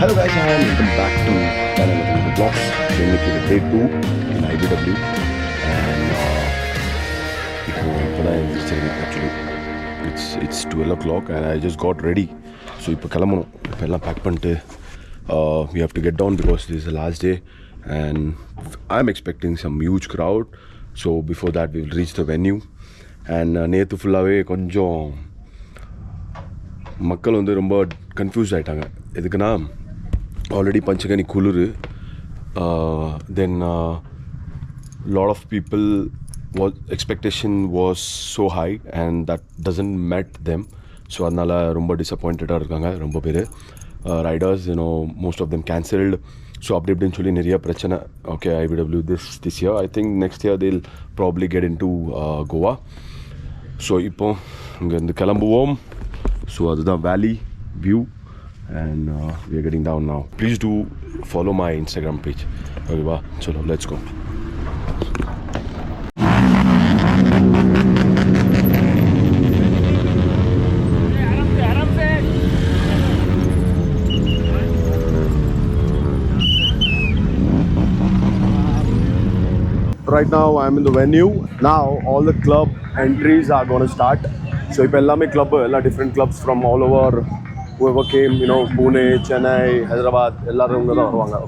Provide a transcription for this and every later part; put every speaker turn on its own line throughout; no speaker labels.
Hello guys and welcome back to the vlogs. Going to the day 2 in IBW and it's 12 o'clock and I just got ready. So we have to get down because this is the last day and I'm expecting some huge crowd. So before that we will reach the venue and நேத்து ஃபுல்லாவே கொஞ்சம் மக்கள் வந்து ரொம்ப confuse ஆயிட்டாங்க. எதுக்குன்னா already Panchgani குளிரு, then lot of people was expectation was so high and that doesn't met them. So அதனால ரொம்ப டிசப்பாயிண்டடாக இருக்காங்க ரொம்ப பேர். Riders, you know, most of them cancelled. So அப்படி இப்படின்னு சொல்லி நிறைய பிரச்சனை. Okay, IBW this year. I think next year they'll probably get into Goa. So இப்போ இங்கேருந்து கிளம்புவோம். So அதுதான் valley view and we are getting down now. Please do follow my Instagram page. Okay, wow. So let's go. Right now I'm in the venue. Now all the club entries are going to start. So if ellame club, different clubs from all over, whoever came, you know, Pune, Chennai, Hyderabad, ellarum inga varuvanga.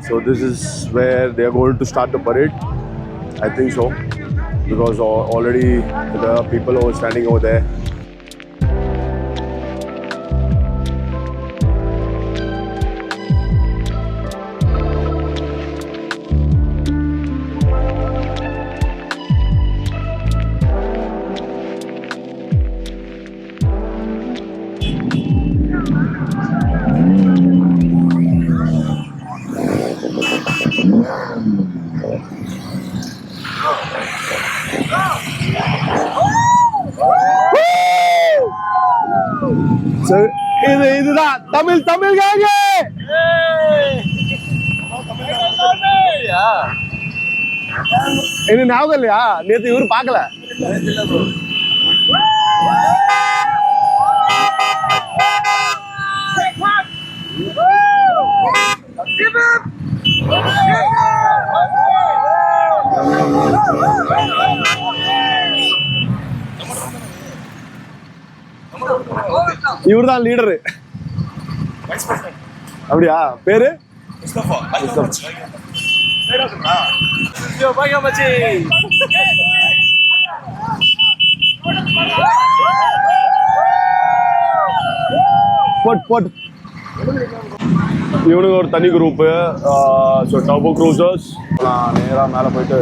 So this is where they are going to start the parade. I think so because already there are people who are standing over there. So இதுதான் தமிழ் காங்க. என்ன ஞாபகம் இல்லையா? நேத்து இவரு பார்க்கல. இவர்தான் leader. அப்படியா? பேரு போட் இவனுக்கு ஒரு தனி குரூப்பு. So turbo cruisers. நான் நேராக மேலே போயிட்டு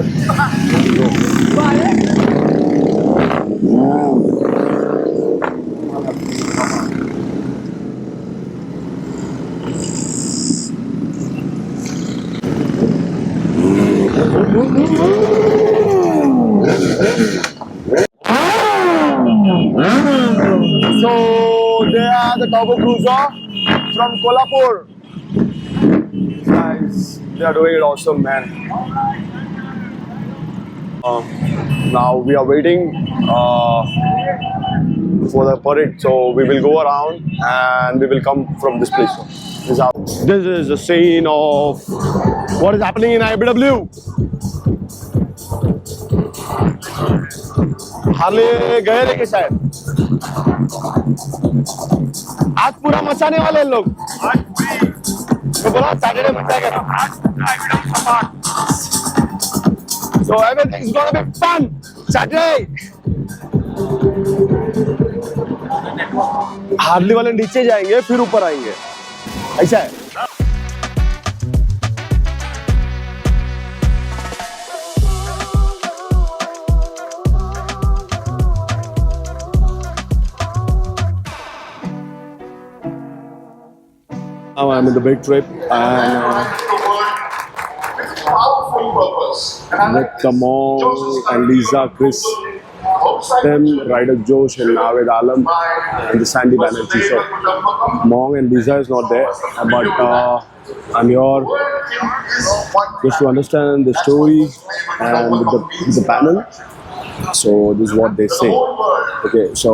So they are the turbo cruiser from Kolhapur. Guys, they are doing it awesome, man. Now we are waiting for the parade, so we will go around and we will come from this place. This is the scene of what is happening in IBW. Harley गए लेके शायद आज पूरा मचाने वाले लोग. तो बोला सैटरडे मचाएगा. So everything is gonna be fun Saturday. Harley वाले नीचे जाएंगे फिर ऊपर आएंगे, ऐसा है. Now I'm in the big trip and with Kamong and Lisa, Chris, them, Ryder Josh and Navid Alam and the Sandy Banerjee show. Mong and Lisa is not there, but I'm here just to understand the story and the panel. So this is what they say. Okay, so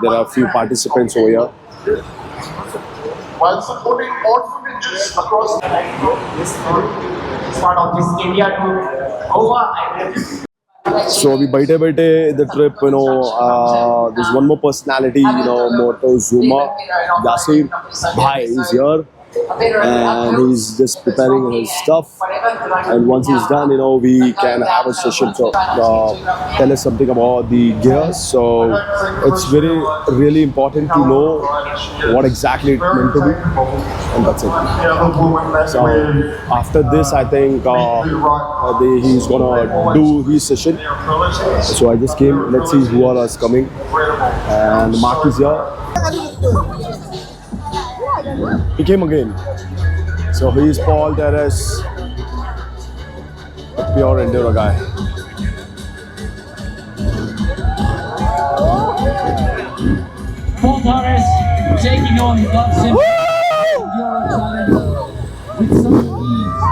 there are a few participants over here.
While supporting orphanage across this part of this India to Goa.
So we baite the trip, there's one more personality, Motozuma Yasir Bhai is here. And he's just preparing his stuff, and once he's done, we can have a session. So tell us something about the gears. So it's really important to know what exactly it's meant to be, and that's it. So after this, I think he's gonna do his session. So I just came. Let's see who else is coming. And Mark is here. He came again. So he's Paul Terrace, the pure enduro guy.
Paul Terrace taking on Godson enduro challenge with some ease.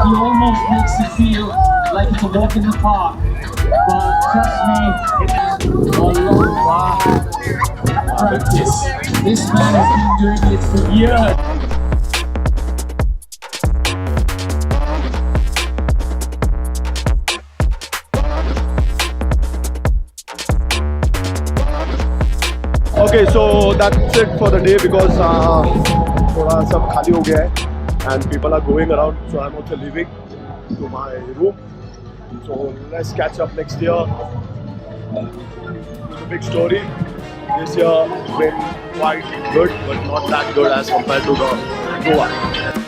He almost makes it feel like it's a walk in the park. But trust me, a long practice. This man has been doing it for years.
Okay, so that's it for the day because thoda sab khali ho gaya hai and people are going around, so I'm also leaving to my room. So let's catch up next year. It's a big story. This year has been quite good, but not that good as compared to the Goa.